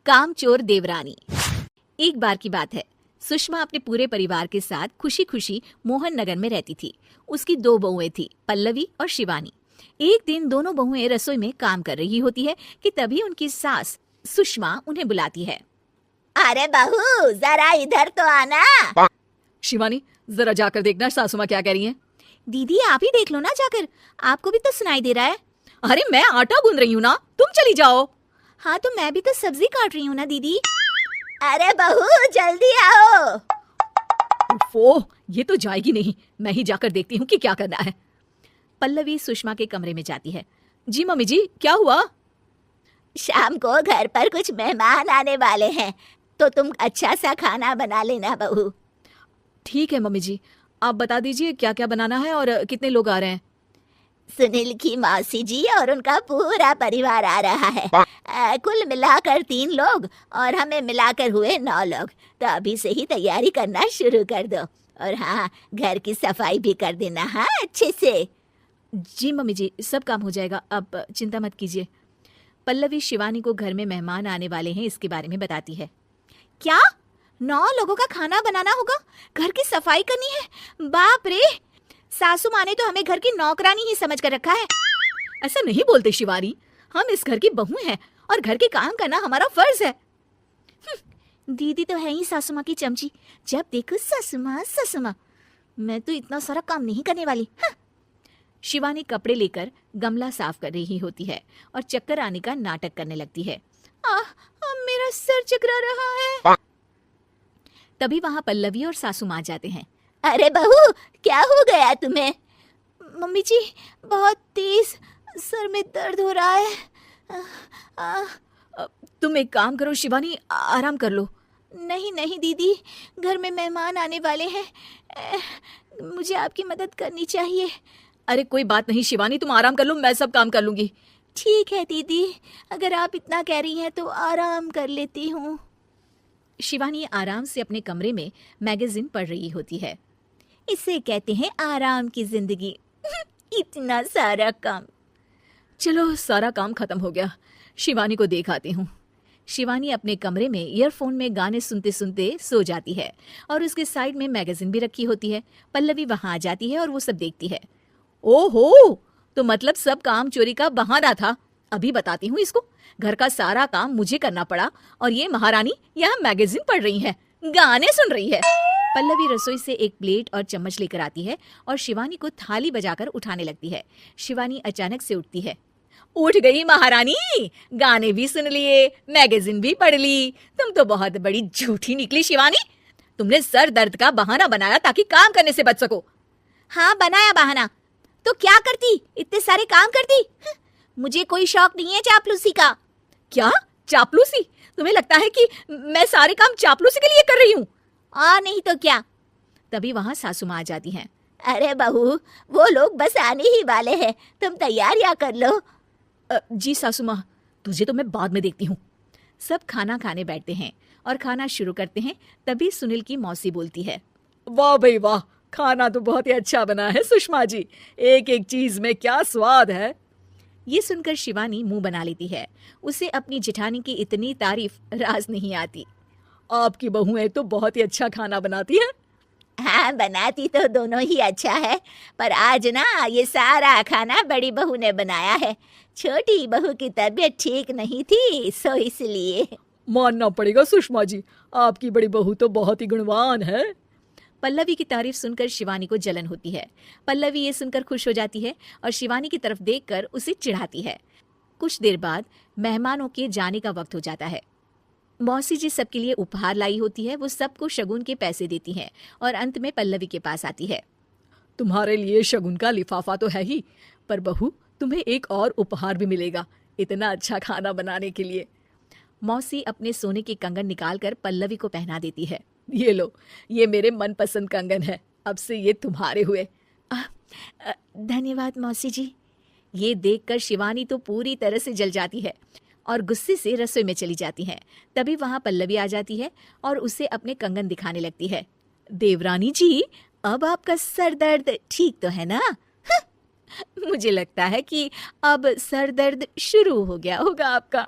कामचोर देवरानी। एक बार की बात है, सुषमा अपने पूरे परिवार के साथ खुशी खुशी मोहन नगर में रहती थी। उसकी 2 बहुएं थी, पल्लवी और शिवानी। एक दिन दोनों बहुएं रसोई में काम कर रही होती है कि तभी उनकी सास सुषमा उन्हें बुलाती है। अरे बहू, जरा इधर तो आना। शिवानी, जरा जाकर देखना सासू माँ क्या कह रही हैं। दीदी आप ही देख लो ना जाकर, आपको भी तो सुनाई दे रहा है। अरे मैं आटा गूंद रही हूँ ना, तुम चली जाओ। हाँ तो मैं भी तो सब्जी काट रही हूँ ना दीदी। अरे बहू जल्दी आओ। ओह, ये तो जाएगी नहीं, मैं ही जाकर देखती हूँ कि क्या करना है। पल्लवी सुषमा के कमरे में जाती है। जी मम्मी जी, क्या हुआ? शाम को घर पर कुछ मेहमान आने वाले हैं, तो तुम अच्छा सा खाना बना लेना बहू। ठीक है मम्मी जी, आप बता दीजिए क्या क्या बनाना है और कितने लोग आ रहे हैं। सुनील की मौसी जी और उनका पूरा परिवार आ रहा है। कुल मिलाकर 3 लोग और हमें मिलाकर हुए 9 लोग। तो अभी से ही तैयारी करना शुरू कर दो। और हाँ, घर की सफाई भी कर देना, हाँ अच्छे से। जी मम्मी जी, सब काम हो जाएगा, आप चिंता मत कीजिए। पल्लवी शिवानी को घर में मेहमान आने वाले हैं इसके बारे में बताती है। क्या 9 लोगों का खाना बनाना होगा, घर की सफाई करनी है? बाप रे, सासू माँ ने तो हमें घर की नौकरानी ही समझ कर रखा है। ऐसा नहीं बोलते शिवानी, हम इस घर की बहू हैं और घर के काम करना हमारा फर्ज है। दीदी तो है ही सासू माँ की चमची, जब देखो सासू माँ। मैं तो इतना सारा काम नहीं करने वाली। शिवानी कपड़े लेकर गमला साफ कर रही होती है और चक्कर आने का नाटक करने लगती है। मेरा सर चकरा रहा है। तभी वहां पल्लवी और सासू माँ जाते हैं। अरे बहू, क्या हो गया तुम्हें? मम्मी जी, बहुत तेज सर में दर्द हो रहा है। तुम एक काम करो शिवानी, आराम कर लो। नहीं दीदी, घर में मेहमान आने वाले हैं, मुझे आपकी मदद करनी चाहिए। अरे कोई बात नहीं शिवानी, तुम आराम कर लो, मैं सब काम कर लूंगी। ठीक है दीदी, अगर आप इतना कह रही हैं तो आराम कर लेती हूँ। शिवानी आराम से अपने कमरे में मैगजीन पढ़ रही होती है। इसे कहते हैं आराम की जिंदगी। इतना सारा काम। चलो सारा काम खत्म हो गया, शिवानी को देख आती हूँ। शिवानी अपने कमरे में ईयरफोन में गाने सुनते सुनते सो जाती है और उसके साइड में मैगजीन भी रखी होती है। पल्लवी वहां आ जाती है और वो सब देखती है। ओहो, तो मतलब सब काम चोरी का बहाना था। अभी बताती हूँ इसको। घर का सारा काम मुझे करना पड़ा और ये महारानी यहाँ मैगजीन पढ़ रही है, गाने सुन रही है। पल्लवी रसोई से एक प्लेट और चम्मच लेकर आती है और शिवानी को थाली बजाकर उठाने लगती है। शिवानी अचानक से उठती है। उठ गई महारानी, गाने भी सुन लिए, मैगजीन भी पढ़ ली। तुम तो बहुत बड़ी झूठी निकली शिवानी। तुमने सर दर्द का बहाना बनाया ताकि काम करने से बच सको। हाँ बनाया बहाना, तो क्या करती, इतने सारे काम करती। मुझे कोई शौक नहीं है चापलूसी का। क्या चापलूसी? तुम्हें लगता है कि मैं सारे काम चापलूसी के लिए कर रही हूँ? और नहीं तो क्या। तभी वहां सासू माँ आ जाती हैं। अरे बहू, वो लोग बस आने ही वाले हैं, तुम तैयारियां कर लो। जी सासू माँ, तुझे तो मैं बाद में देखती हूँ। सब खाना खाने बैठते हैं और खाना शुरू करते हैं। तभी सुनील की मौसी बोलती है। वाह भाई वाह, खाना तो बहुत ही अच्छा बना है सुषमा जी, एक एक चीज में क्या स्वाद है। ये सुनकर शिवानी मुंह बना लेती है। उसे अपनी जेठानी की इतनी तारीफ राज नहीं आती। आपकी बहुएं तो बहुत ही अच्छा खाना बनाती हैं। हाँ, बनाती तो दोनों ही अच्छा है, पर आज ना ये सारा खाना बड़ी बहू ने बनाया है। छोटी बहू की तबीयत ठीक नहीं थी, सो इसलिए। मानना पड़ेगा सुषमा जी, आपकी बड़ी बहू तो बहुत ही गुणवान है। पल्लवी की तारीफ सुनकर शिवानी को जलन होती है। पल्लवी ये सुनकर खुश हो जाती है और शिवानी की तरफ देखकर उसे चिढ़ाती है। कुछ देर बाद मेहमानों के जाने का वक्त हो जाता है। मौसी जी सबके लिए उपहार लाई होती है। वो सबको शगुन के पैसे देती हैं और अंत में पल्लवी के पास आती है। तुम्हारे लिए शगुन का लिफाफा तो है ही, पर बहू तुम्हें एक और उपहार भी मिलेगा इतना अच्छा खाना बनाने के लिए। मौसी अपने सोने के कंगन निकालकर पल्लवी को पहना देती है। ये लो, ये मेरे मनपसंद कंगन है, अब से ये तुम्हारे हुए। धन्यवाद मौसी जी। ये देखकर शिवानी तो पूरी तरह से जल जाती है और गुस्से से रसोई में चली जाती है। तभी वहां पल्लवी आ जाती है और उसे अपने कंगन दिखाने लगती है। देवरानी जी, अब आपका सर दर्द ठीक तो है ना? मुझे लगता है कि अब सर दर्द शुरू हो गया होगा आपका।